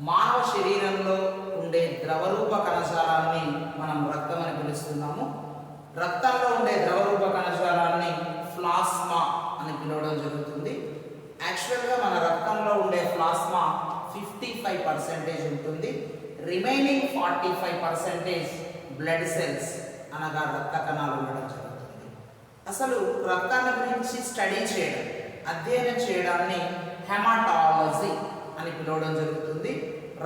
మానవ శరీరంలో ఉండే ద్రవరూప కణజాలాన్ని మనం రక్తం అని పిలుస్తున్నాము. రక్తంలో ఉండే ద్రవరూప కణజాలాన్ని ప్లాస్మా అని పిలవడం జరుగుతుంది. యాక్చువల్గా మన రక్తంలో ఉండే ప్లాస్మా 55% ఉంటుంది. రిమైనింగ్ 45% బ్లడ్ సెల్స్ అనగా రక్త కణాలు ఉండడం జరుగుతుంది. అసలు రక్తాన్ని గురించి స్టడీ చేయడం, అధ్యయనం చేయడాన్ని హెమటాలజీ అని పిలవడం జరుగుతుంది.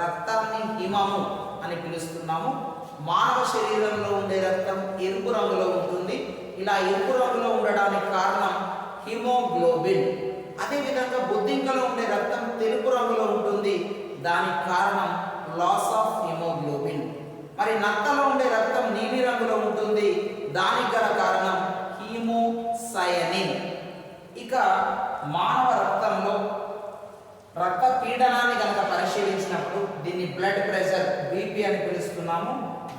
రక్తాన్ని హిమము అని పిలుస్తున్నాము. మానవ శరీరంలో ఉండే రక్తం ఎరుపు రంగులో ఉంటుంది. ఇలా ఎరుపు రంగులో ఉండడానికి కారణం హిమోగ్లోబిన్. అదేవిధంగా బొద్దింకలో ఉండే రక్తం తెలుపు రంగులో ఉంటుంది. దానికి కారణం లాస్ ఆఫ్ హిమోగ్లోబిన్. మరి నత్తలో ఉండే రక్తం నీలి రంగులో ఉంటుంది. దానికి గల కారణం హీమోసయనిన్. ఇక మానవ రక్తంలో రక్త పీడనాన్ని కనుక పరిశీలించినప్పుడు దీన్ని బ్లడ్ ప్రెషర్ బీపీ అని పిలుస్తున్నాము.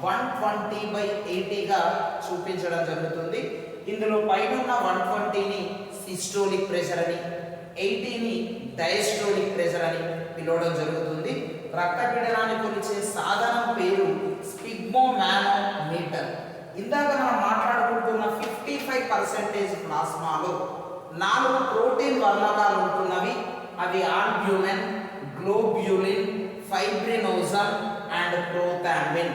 120/80గా చూపించడం జరుగుతుంది. ఇందులో పైన ఉన్న 120ని సిస్టోలిక్ ప్రెషర్ అని, 80ని డయాస్టోలిక్ ప్రెషర్ అని పిలవడం జరుగుతుంది. రక్త పీడనాన్ని కొలిచే సాధనం పేరు స్పిగ్మోమానోమీటర్. ఇందాక మనం మాట్లాడుకుంటున్న 55% ప్లాస్మాలో 4 ప్రోటీన్ వర్ణకాలు ఉంటున్నవి. అవి ఆల్బ్యూమిన్, గ్లోబ్యులిన్, ఫైబ్రినోజన్ అండ్ ప్రోథాంబిన్.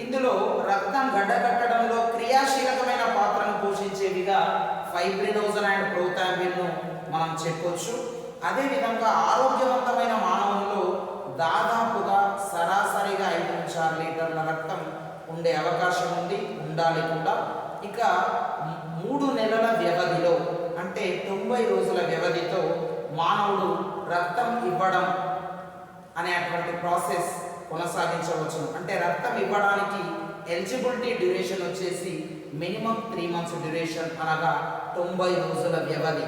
ఇందులో రక్తం గడ్డకట్టడంలో క్రియాశీలకమైన పాత్రను పోషించేవిగా ఫైబ్రినోజన్ అండ్ ప్రోథాంబిన్ను మనం చెప్పొచ్చు. అదేవిధంగా ఆరోగ్యవంతమైన మానవుల్లో దాదాపుగా సరాసరిగా 5 నుంచి 6 లీటర్ల రక్తం ఉండే అవకాశం ఉంది, ఉండాలి కూడా. ఇక 3 నెలల వ్యవధిలో అంటే 90 రోజుల వ్యవధితో మానవుడు రక్తం ఇవ్వడం అనేటువంటి ప్రాసెస్ కొనసాగించవచ్చు. అంటే రక్తం ఇవ్వడానికి ఎలిజిబిలిటీ డ్యూరేషన్ వచ్చేసి మినిమం 3 మంత్స్ డ్యూరేషన్, అనగా 90 రోజుల వ్యవధి.